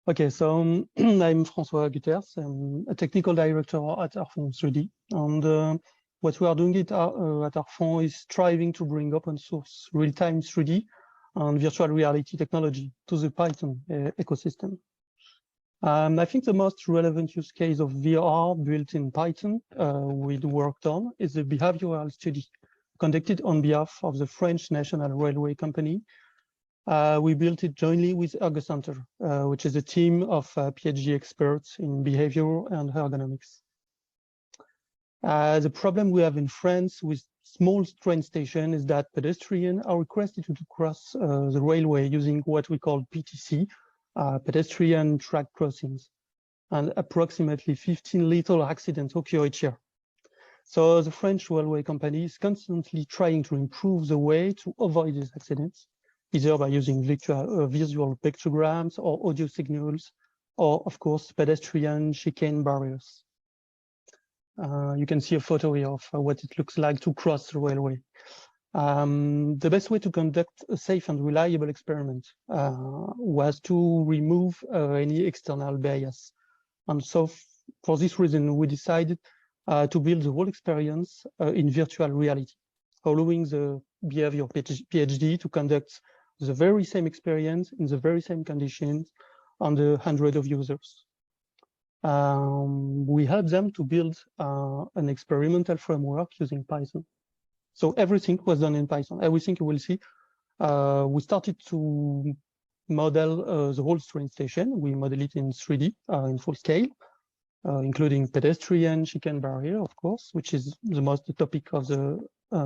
Okay, so I'm Francois Gutherz. I'm a technical director at HARFANG 3D. And what we are doing at HARFANG is striving to bring open source real-time 3D and virtual reality technology to the Python ecosystem. I think the most relevant use case of VR built in Python we worked on is the behavioral study conducted on behalf of the French National Railway Company. We built it jointly with Ergo Center, which is a team of PhD experts in behavior and ergonomics. The problem we have in France with small train stations is that pedestrians are requested to cross the railway using what we call PTC, pedestrian track crossings, and approximately 15 lethal accidents occur each year. So the French railway company is constantly trying to improve the way to avoid these accidents, either by using visual pictograms or audio signals, or of course, pedestrian chicane barriers. You can see a photo here of what it looks like to cross the railway. The best way to conduct a safe and reliable experiment was to remove any external bias. And so for this reason, we decided to build the whole experience in virtual reality, allowing the behavior PhD to conduct the very same experience in the very same conditions on the hundreds of users. We helped them to build an experimental framework using Python. So everything was done in Python. Everything you will see. We started to model the whole train station. We model it in 3D in full scale, including pedestrian chicane barrier, of course, which is the most topic of the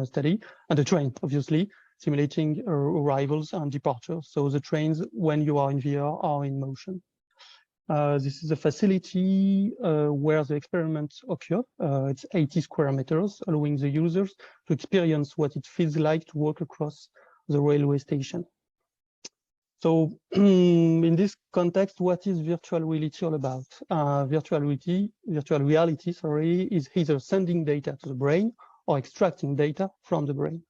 study, and the train, obviously, simulating arrivals and departures. So the trains, when you are in VR, are in motion. This is a facility where the experiments occur. It's 80 square meters, allowing the users to experience what it feels like to walk across the railway station. So in this context, what is virtual reality all about? Virtual reality, is either sending data to the brain or extracting data from the brain.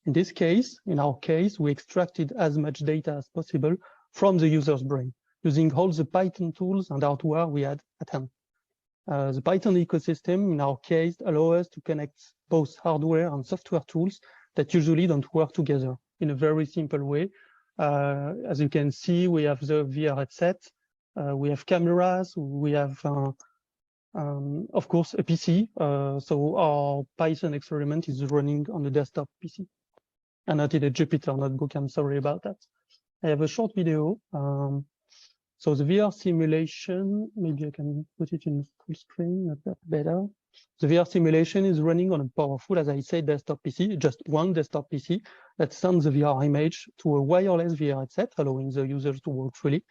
In our case, we extracted as much data as possible from the user's brain, using all the Python tools and hardware we had at hand. The Python ecosystem, in our case, allows us to connect both hardware and software tools that usually don't work together in a very simple way. As you can see, we have the VR headset, we have cameras, we have, of course, a PC. So our Python experiment is running on the desktop PC. And not in a Jupyter notebook, I'm sorry about that. I have a short video. So the VR simulation, maybe I can put it in full screen, not that better. The VR simulation is running on a powerful, as I said, desktop PC, just one desktop PC that sends the VR image to a wireless VR headset, allowing the users to work freely.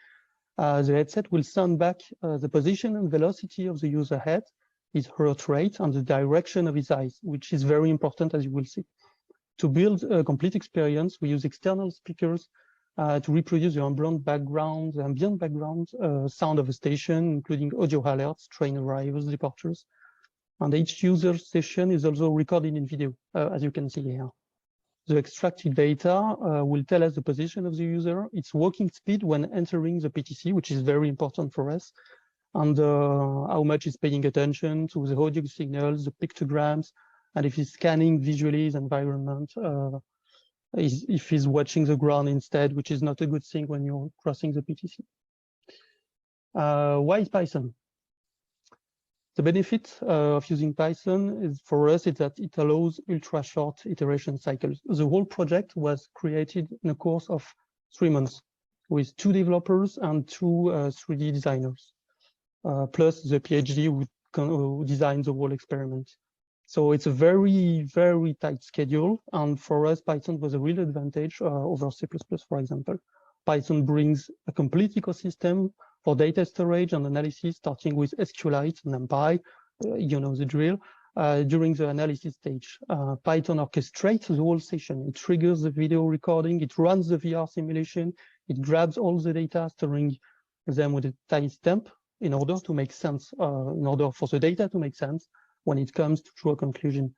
The headset will send back the position and velocity of the user head, his heart rate, and the direction of his eyes, which is very important, as you will see. To build a complete experience, we use external speakers to reproduce the ambient background sound of a station, including audio alerts, train arrivals, departures. And each user session is also recorded in video, as you can see here. The extracted data will tell us the position of the user, its walking speed when entering the PTC, which is very important for us, and how much is paying attention to the audio signals, the pictograms, and if he's scanning visually his environment, if he's watching the ground instead, which is not a good thing when you're crossing the PTC. Why is Python? The benefit of using Python is for us is that it allows ultra short iteration cycles. The whole project was created in a course of 3 months with 2 developers and 2 3D designers, plus the PhD who designed the whole experiment. So it's a very, very tight schedule. And for us, Python was a real advantage over C++, for example. Python brings a complete ecosystem for data storage and analysis, starting with SQLite and NumPy, you know the drill, during the analysis stage. Python orchestrates the whole session. It triggers the video recording, it runs the VR simulation, it grabs all the data, storing them with a timestamp in order to make sense, in order for the data to make sense when it comes to draw a conclusion.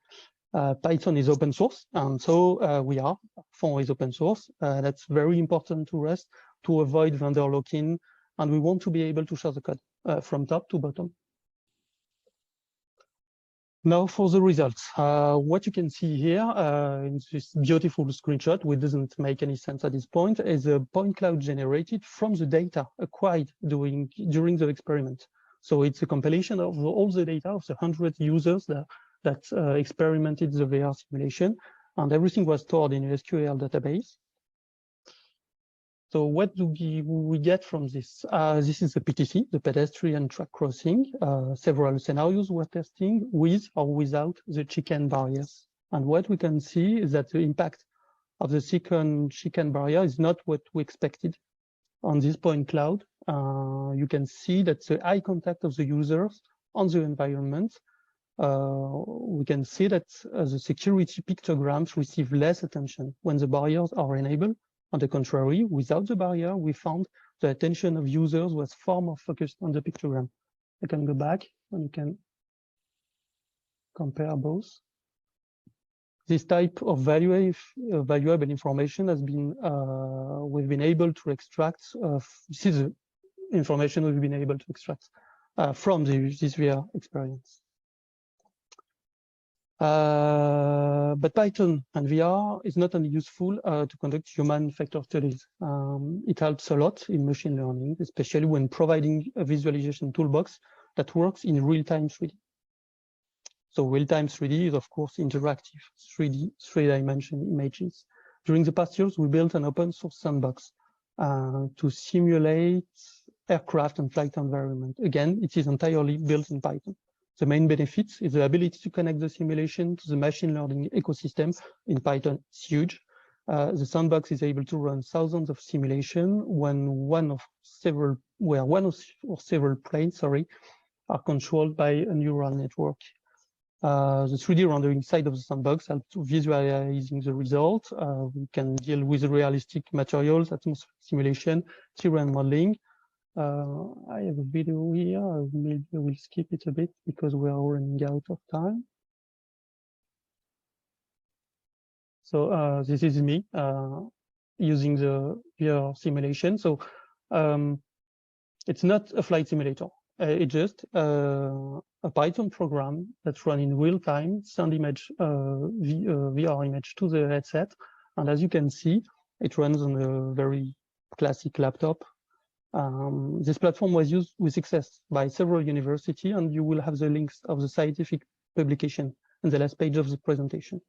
Python is open source, and so HARFANG is open source. That's very important to us to avoid vendor lock-in and we want to be able to show the code from top to bottom. Now for the results, what you can see here in this beautiful screenshot, which doesn't make any sense at this point, is a point cloud generated from the data acquired during the experiment. So it's a compilation of all the data of the 100 users that experimented the VR simulation, and everything was stored in a SQL database. So what do we get from this? This is the PTC, the pedestrian track crossing. Several scenarios we're testing with or without the chicane barriers. And what we can see is that the impact of the chicane barrier is not what we expected. On this point cloud, you can see that the eye contact of the users on the environment, we can see that the security pictograms receive less attention when the barriers are enabled. On the contrary, without the barrier, we found the attention of users was far more focused on the pictogram. I can go back and you can compare both. This type of valuable information has been, we've been able to extract, this is the information we've been able to extract from this VR experience. But Python and VR is not only useful to conduct human factor studies. It helps a lot in machine learning, especially when providing a visualization toolbox that works in real-time 3D. So real-time 3D is, of course, interactive 3D, three-dimensional images. During the past years, we built an open source sandbox to simulate aircraft and flight environment. Again, it is entirely built in Python. The main benefit is the ability to connect the simulation to the machine learning ecosystem. In Python, it's huge. The sandbox is able to run thousands of simulations when one or several planes, are controlled by a neural network. The 3D rendering side of the sandbox helps to visualizing the result. We can deal with realistic materials, atmospheric simulation, terrain modeling. I have a video here. Maybe I will skip it a bit because we are running out of time. So this is me using the VR simulation. So it's not a flight simulator. It's just a Python program that's run in real time, send image, VR image to the headset. And as you can see, it runs on a very classic laptop. This platform was used with success by several universities, and you will have the links of the scientific publication in the last page of the presentation.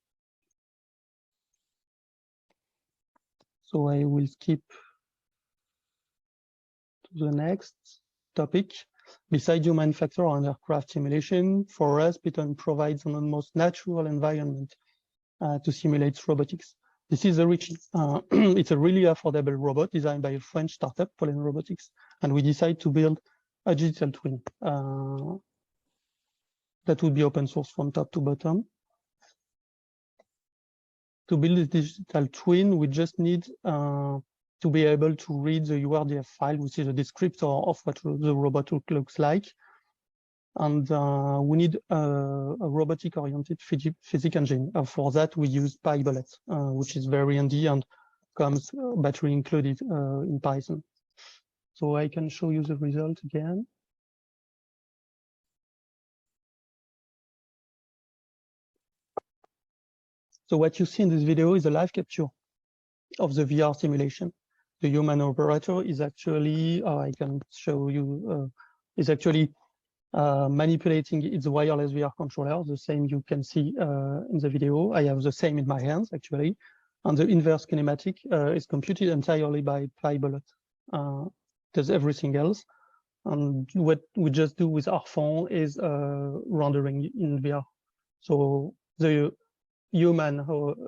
So I will skip to the next topic. Besides human factor and aircraft simulation, for us, Python provides an almost natural environment to simulate robotics. This is a Richie. It's a really affordable robot designed by a French startup, Pollen Robotics, and we decided to build a digital twin that would be open source from top to bottom. To build this digital twin, we just need to be able to read the URDF file, which is a descriptor of what the robot looks like. And we need a robotic-oriented physics engine. For that, we use PyBullet, which is very handy and comes battery included in Python. So I can show you the result again. So what you see in this video is a live capture of the VR simulation. The human operator is actually, I can show you, is actually manipulating its wireless VR controller, the same you can see in the video. I have the same in my hands, actually. And the inverse kinematic is computed entirely by PyBullet. Does everything else. And what we just do with HARFANG is rendering in VR. So the human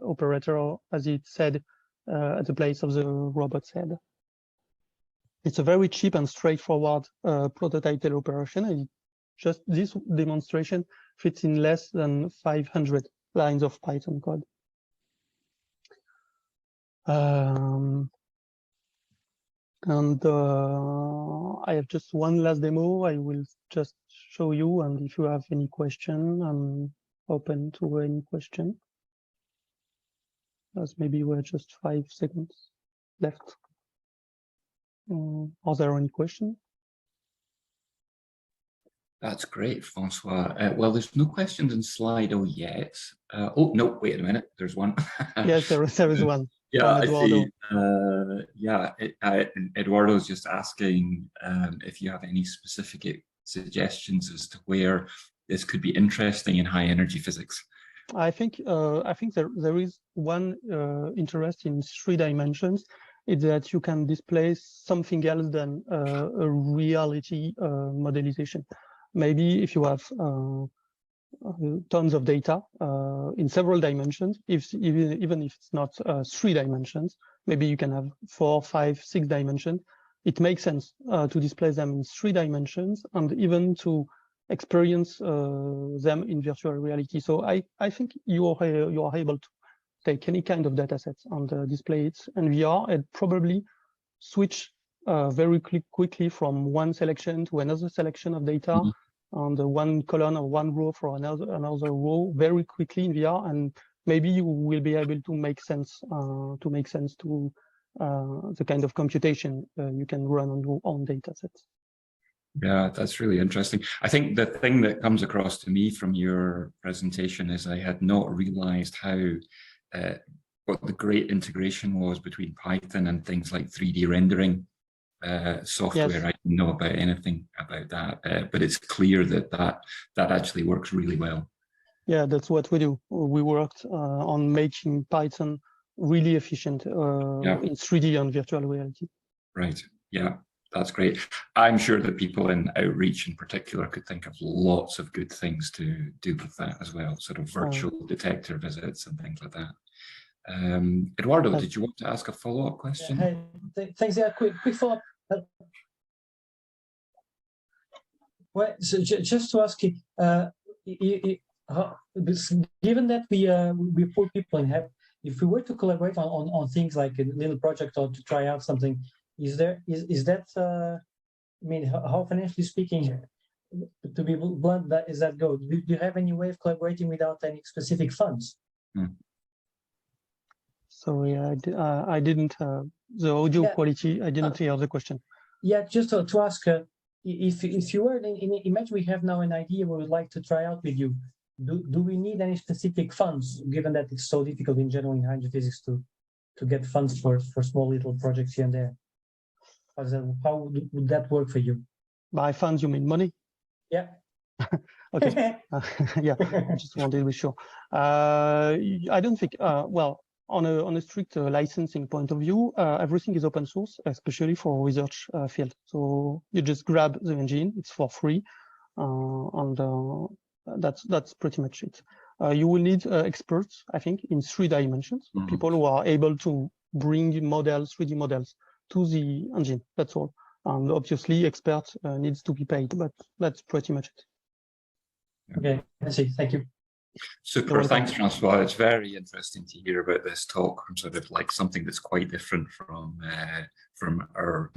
operator, as it said, at the place of the robot's head. It's a very cheap and straightforward prototype teleoperation. And just this demonstration fits in less than 500 lines of Python code. I have just one last demo. I will just show you, and if you have any question, I'm open to any question. As maybe we're just 5 seconds left. Are there any questions? That's great, Francois. Well, there's no questions in Slido yet. Oh, no, wait a minute. There's one. Yes, there is one. Yeah, I Eduardo. see. Yeah, Eduardo's just asking if you have any specific suggestions as to where this could be interesting in high energy physics. I think there is one interest in 3 dimensions. It's that you can display something else than a reality modelization. Maybe if you have tons of data in several dimensions, even if it's not 3 dimensions, maybe you can have 4, 5, 6 dimensions. It makes sense to display them in 3 dimensions and even to experience them in virtual reality. So I think you are able to take any kind of data sets and display it in VR and probably switch very quickly from one selection to another selection of data on the one column or one row for another row very quickly in VR, and maybe you will be able to make sense to the kind of computation you can run on your own data sets. Yeah, that's really interesting. I think the thing that comes across to me from your presentation is I had not realized how what the great integration was between Python and things like 3D rendering software. Yes. I didn't know about anything about that, but it's clear that that actually works really well. Yeah, that's what we do. We worked on making Python really efficient in 3D and virtual reality. Right. Yeah. That's great. I'm sure that people in outreach in particular could think of lots of good things to do with that as well, sort of virtual detector visits and things like that. Eduardo, did you want to ask a follow-up question? Yeah, hey, thanks. Yeah, quick follow-up. Well, so just to ask you, given that we poor people and have, if we were to collaborate on things like a little project or to try out something, is that I mean, how financially speaking, to be blunt, is that go? Do you have any way of collaborating without any specific funds? Sorry, I didn't the audio quality. I didn't hear the question. Yeah, just to ask, if you were imagine we have now an idea we would like to try out with you. Do we need any specific funds, given that it's so difficult in general in hydrophysics to get funds for small little projects here and there? How would that work for you? By funds, you mean money? Yeah. Okay. Yeah, I just wanted to be sure. I don't think, well, on a strict licensing point of view, everything is open source, especially for research field. So you just grab the engine, it's for free, and that's pretty much it. You will need experts, I think, in 3 dimensions, people who are able to bring models, 3D models, to the engine. That's all. And obviously, experts needs to be paid, but that's pretty much it. Okay, I see. Thank you. Super. Thanks, Francois. It's very interesting to hear about this talk from sort of like something that's quite different from the work